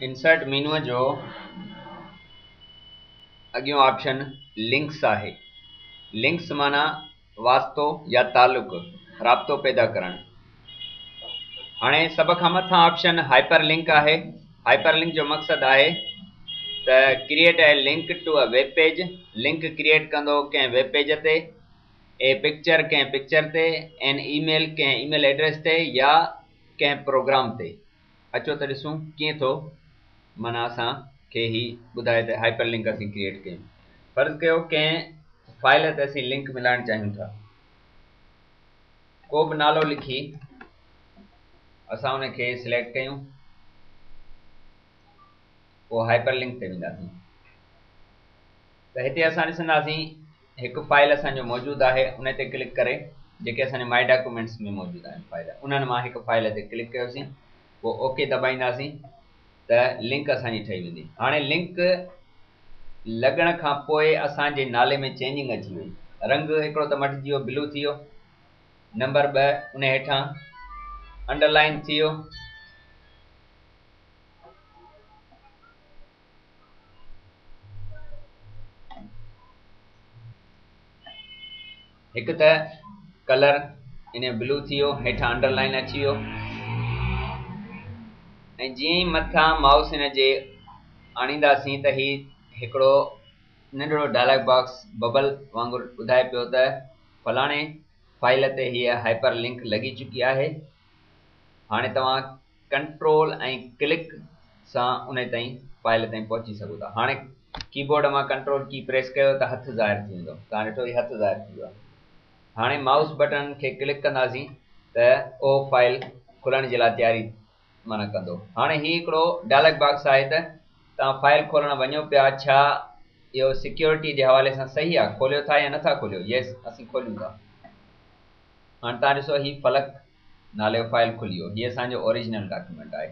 Insert menu जो अॻियों option links आहे। लिंक्स माना वास्तो या तालुक राब्तो पैदा करण। हाणे सब खां मथां ऑप्शन हाइपर लिंक आहे। हाइपर लिंक जो मक़सद आहे त create a link to a web page. Link create कंदो कंहिं वेब पेज ते, ए पिक्चर कंहिं पिक्चर ते, एन ईमेल कंहिं ईमेल एड्रेस ते या कंहिं प्रोग्राम ते। अचो त ॾिसूं कीअं थो माना असांखे ही ॿुधाए त हाइपर लिंक असीं क्रिएट कयूं। फर्ज़ कयो कंहिं फाइल ते असीं लिंक मिलाइण चाहियूं था। को बि नालो लिखी असां उनखे सिलेक्ट कयूं, पोइ हाइपर लिंक ते वेंदासीं त हिते असां ॾिसंदासीं हिकु फाइल असांजो मौजूदु आहे। उन ते क्लिक करे जेके असांजे माई डॉक्यूमेंट्स में मौजूदु आहिनि फाइल, उन्हनि मां हिकु फाइल ते क्लिक कयोसीं, पोइ ओके दॿाईंदासीं त लिंक असांजी ठही वेंदी। हाणे लिंक लॻण खां पोइ असांजे नाले में चेंजिंग अची वई। रंग हिकिड़ो त मटिजी वियो, ब्लू थी वियो। नंबर 2 उन हेठां अंडरलाइन थी वियो। हिकु त कलर इन ब्लू थी वियो, हेठां अंडरलाइन अची वियो। ऐं जीअं ई मथां माउस इन जे आणींदासीं त ही हिकिड़ो नंढिड़ो डायलॉग बॉक्स बबल वांगुरु ॿुधाए पियो त फलाणे फाइल ते हीअ हाइपर लिंक लॻी चुकी आहे। हाणे तव्हां कंट्रोल ऐं क्लिक सां उन ताईं फाइल ताईं पहुची सघो था। हाणे कीबोर्ड मां कंट्रोल की प्रेस कयो त हथु ज़ाहिर थी वेंदो। तव्हां ॾिठो ही हथु ज़ाहिर थी वियो आहे। हाणे माउस बटन खे क्लिक कंदासीं त उहो फाइल खुलण जे लाइ तयारी माना कंदो। हाणे ही हिकिड़ो डायलॉग बॉक्स आहे त तव्हां फाइल खोलण वञो पिया, छा इहो सिक्योरिटी जे हवाले सां सही आहे, खोलियो था या नथा खोलियो। येस असीं खोलियूं था। हाणे तव्हां ॾिसो ही फलक नाले जो फाइल खुली वियो। हीअ असांजो ओरिजिनल डॉक्यूमेंट आहे।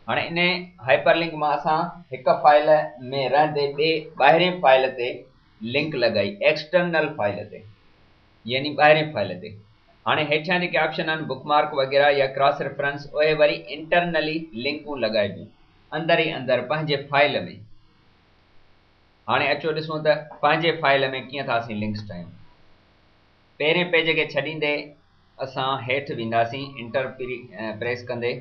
हाणे इन हाइपर लिंक मां असां हिकु फाइल में रहंदे ॿिए ॿाहिरें फाइल ते लिंक लॻाई, एक्सटर्नल फाइल ते यानी ॿाहिरें फाइल ते। हाणे हेठियां जेके ऑप्शन आहिनि बुकमार्क वग़ैरह या क्रॉस रेफरेंस, उहे वरी इंटरनली लिंकूं लॻाइबियूं अंदर ई अंदरि पंहिंजे फाइल में। हाणे अचो ॾिसूं त पंहिंजे फाइल में कीअं था असीं लिंक्स ठाहियूं। पहिरें पेज खे छॾींदे असां हेठि वेंदासीं, इंटर प्रेस कंदे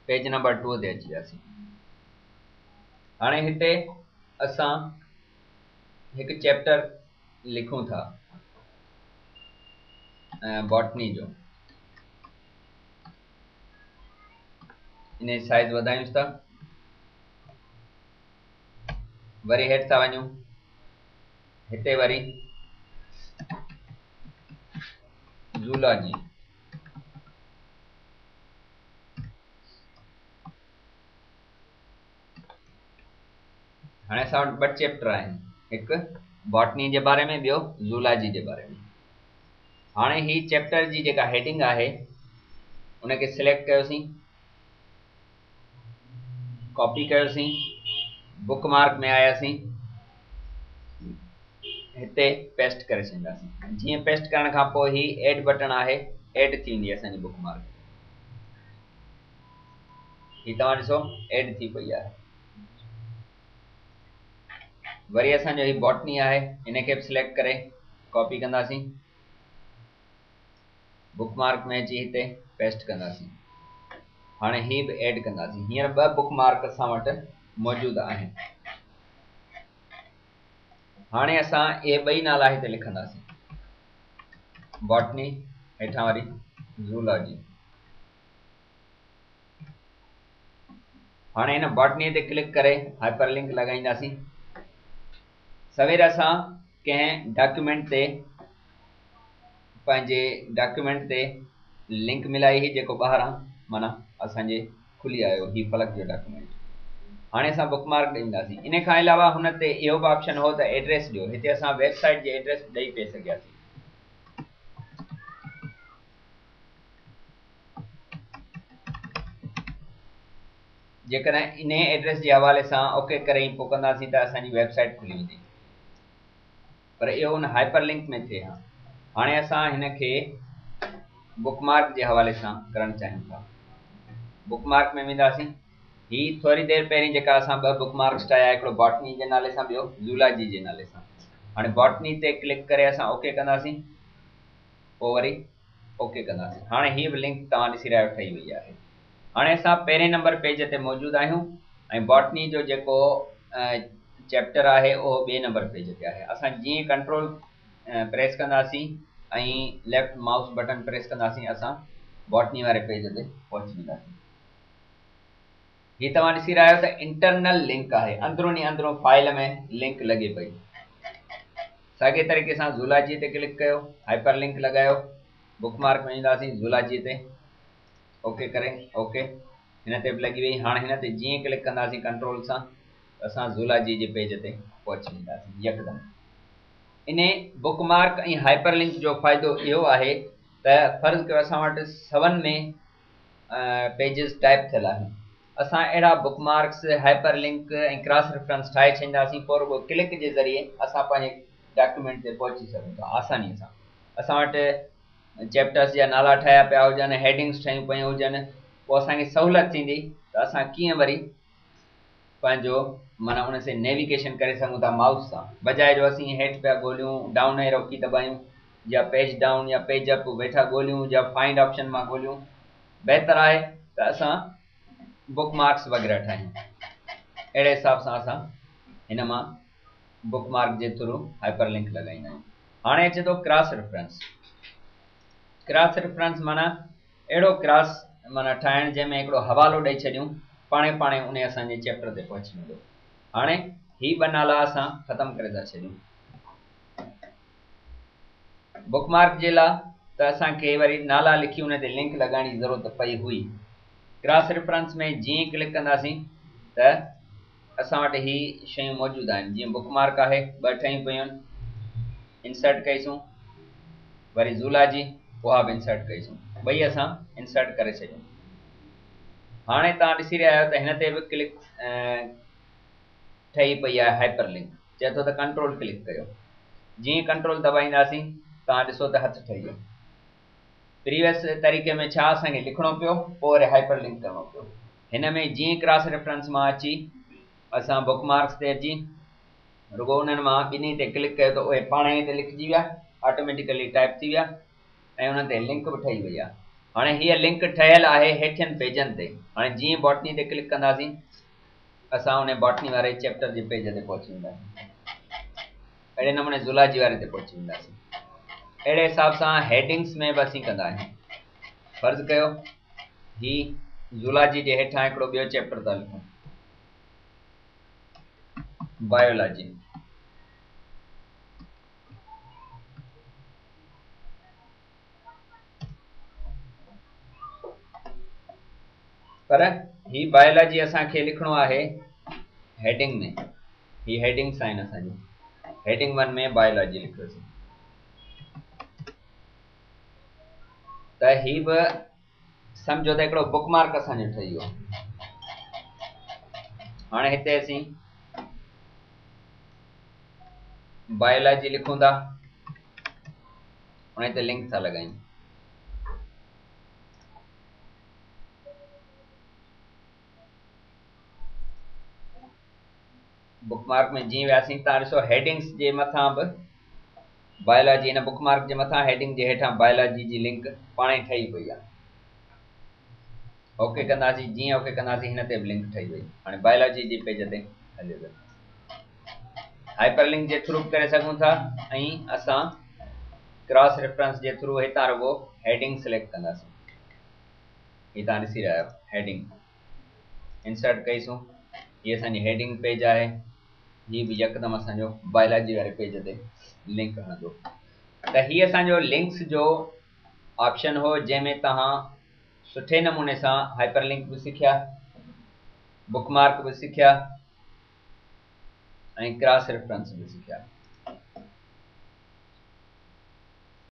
पेज नंबर 2 ते अची वियासीं। हाणे हिते असां हिकु चैप्टर लिखूं था बॉटनी जो। इन साइज वधायूंसि था, वरी हेठि था वञूं, हिते वरी ज़ूलॉजी। हाणे असां वटि 2 चैप्टर आहिनि, हिकु बॉटनी जे बारे में, ॿियो ज़ूलॉजी जे बारे में। हाणे ही चैप्टर जी जेका हेडिंग आहे उनखे सिलेक्ट कयोसीं, कॉपी कयोसीं, बुक मार्क में आयासीं, हिते पेस्ट करे छॾींदासीं। जीअं पेस्ट करण खां पोइ ही एड बटन आहे, एड थी वेंदी असांजी बुक मार्क। ही तव्हां ॾिसो एड थी पई आहे। वरी असांजो ही बॉटनी आहे, इनखे बि सिलेक्ट करे कॉपी कंदासीं, बुक मार्क में अची हिते पेस्ट कंदासीं। हाणे ही बि एड कंदासीं। हींअर 2 बुक मार्क असां वटि मौजूदु आहिनि। हाणे असां इहे 2 नाला हिते लिखंदासीं, बॉटनी हेठां वरी ज़ूलॉजी। हाणे हिन बॉटनी ते क्लिक करे हाइपर लिंक लॻाईंदासीं। सवेर असां कंहिं डॉक्यूमेंट ते पंहिंजे डॉक्यूमेंट ते लिंक मिलाई ही, जेको ॿाहिरां माना असांजे खुली आयो ही फलक जो डॉक्यूमेंट। हाणे असां बुक मार्क ॾींदासीं। इन खां अलावा हुन ते इहो बि ऑप्शन हो त एड्रेस ॾियो। हिते असां वेबसाइट जे एड्रेस ॾेई पिए सघियासीं। जेकॾहिं इन एड्रेस जे हवाले सां ओके करे पोइ कंदासीं त असांजी वेबसाइट खुली वेंदी, पर इहो उन हाइपर लिंक में थिए हा। हाणे असां हिन खे बुक मार्क जे हवाले सां करणु चाहियूं था। बुक मार्क में वेंदासीं, ही थोड़ी देर पहिरीं जेका असां ॿ बुकमार्क्स ठाहिया, हिकिड़ो बॉटनी जे नाले सां, ॿियो ज़ूलॉजी जे नाले सां। हाणे बॉटनी ते क्लिक करे असां ओके कंदासीं, पोइ वरी ओके कंदासीं। हाणे ही बि लिंक तव्हां ॾिसी रहिया आहियो ठही वई आहे। हाणे असां पहिरें नंबर पेज ते मौजूदु आहियूं ऐं बॉटनी जो जेको चैप्टर आहे उहो ॿिए नंबर पेज ते आहे। असां जीअं कंट्रोल प्रेस कंदासीं ऐं लेफ्ट माउस बटन प्रेस कंदासीं, असां बॉटनी वारे पेज ते पहुची वेंदासीं। ही तव्हां ॾिसी रहिया आहियो त इंटरनल लिंक आहे, अंदरो फाइल में लिंक लॻे पई। साॻे तरीक़े सां ज़ूलॉजी ते क्लिक कयो, हाइपर लिंक लॻायो, बुकमार्क में ईंदासीं ज़ूलॉजी ते, ओके करे ओके, हिन ते बि लॻी वई। हाणे हिन ते जीअं क्लिक कंदासीं कंट्रोल सां, असां ज़ूलॉजी जे पेज ते पहुची वेंदासीं यकदमि। इन बुकमार्क ऐं हाइपर लिंक जो फ़ाइदो इहो आहे त फ़र्ज़ु कयो असां वटि 7 में पेजिस टाइप थियल आहिनि, असां अहिड़ा बुकमार्क्स, हाइपर लिंक ऐं क्रॉस रेफरेंस ठाहे छॾींदासीं, पोइ रुॻो क्लिक जे ज़रिए असां पंहिंजे डॉक्यूमेंट ते पहुची सघूं था आसानीअ सां। असां वटि चैप्टर्स जा नाला ठाहिया पिया हुजनि, हेडिंग्स ठहियूं पियूं हुजनि, पोइ असांखे सहूलियत थींदी त असां कीअं वरी पंहिंजो माना उन से नेविगेशन करे सघूं था माउस सां, बजाए जो असीं हेठि पिया ॻोल्हियूं, डाउन एरो की दॿायूं, या पेज डाउन या पेज अप वेठा ॻोल्हियूं, या फाइंड ऑप्शन मां ॻोल्हियूं। बहितर आहे त असां बुकमार्क्स वग़ैरह ठाहियूं। अहिड़े हिसाब सां असां हिन मां बुकमार्क जे थ्रू हाइपर लिंक लॻाईंदा आहियूं। हाणे अचे थो क्रॉस रेफरेंस। क्रॉस रेफरेंस माना अहिड़ो क्रॉस माना ठाहिण जंहिंमें हिकिड़ो हवालो ॾेई छॾियूं, पाणे उन असांजे चैप्टर ते पहुची वेंदो। हाणे ही ॿ नाला असां ख़तमु करे था छॾियूं। बुकमार्क जे लाइ त असांखे वरी नाला लिखी उन ते लिंक लॻाइण जी ज़रूरत पई हुई। क्रॉस रेफरेंस में जीअं क्लिक कंदासीं त असां वटि ही शयूं मौजूदु आहिनि। जीअं बुकमार्क आहे, 2 ठहियूं पियूं आहिनि, इंसर्ट कईसूं, वरी ज़ूलॉजी, उहा बि इंसर्ट कईसूं, ॿई असां इंसर्ट करे छॾियूं। हाणे तव्हां ॾिसी रहिया आहियो त हिन ते बि क्लिक ठही पई आहे हाइपर लिंक, चए थो त कंट्रोल क्लिक कयो। जीअं कंट्रोल दॿाईंदासीं तव्हां ॾिसो त हथु ठही वियो। प्रीवियस तरीक़े में छा असांखे लिखणो पियो, पोइ वरी हाइपर लिंक करिणो पियो। हिन में जीअं क्रॉस रेफरेंस मां अची असां बुकमार्क्स ते अची रुॻो उन्हनि मां ॿिन्ही ते क्लिक कयो त उहे पाण ई ते लिखिजी विया, ऑटोमेटिकली टाइप थी विया ऐं उन्हनि ते लिंक बि ठही वई आहे। हाणे हीअ लिंक ठहियल आहे हेठियनि पेजनि ते। हाणे जीअं बॉटनी ते क्लिक कंदासीं असां उन बॉटनी वारे चैप्टर जे पेज ते पहुची वेंदासीं, अहिड़े नमूने ज़ूलॉजी वारे ते पहुची वेंदासीं। अहिड़े हिसाब सां हेडिंग्स में बि असीं कंदा आहियूं। फ़र्ज़ु कयो ही ज़ूलॉजी जे हेठां हिकिड़ो ॿियो चैप्टर था लिखूं, बायोलॉजी। पर ही बायोलॉजी असांखे लिखणो आहे हेडिंग में। ही हेडिंग्स आहिनि असांजी। हेडिंग 1 में बायोलॉजी लिखोसीं त ही बि सम्झो त हिकिड़ो बुकमार्क असांजो ठही वियो। हाणे हिते असीं बायोलॉजी लिखूं था, उन ते लिंक था लॻायूं। बुकमार्क में जीअं वियासीं तव्हां ॾिसो हेडिंग्स जे मथां बि बायोलॉजी, हिन बुकमार्क जे मथां हेडिंग जे हेठां बायोलॉजी जी लिंक पाणे ई ठही पई आहे। ओके कंदासीं, जीअं ओके कंदासीं हिन ते बि लिंक ठही वई। हाणे बायोलॉजी जे पेज ते हले थो। हाइपर लिंक जे थ्रू करे सघूं था ऐं असां क्रॉस रेफरेंस जे थ्रू हितां रुॻो हेडिंग सिलेक्ट कंदासीं। ही तव्हां ॾिसी रहिया आहियो, हेडिंग इंसर्ट कईसूं, हीअ असांजी हेडिंग पेज आहे। हीअ बि यकदमि असांजो बायोलॉजी वारे पेज ते लिंक हणंदो। त हीअ असांजो लिंक्स जो ऑप्शन हो, जंहिंमें तव्हां सुठे नमूने सां हाइपर लिंक बि सिखिया, बुकमार्क बि सिखिया ऐं क्रॉस रेफरेंस बि सिखिया।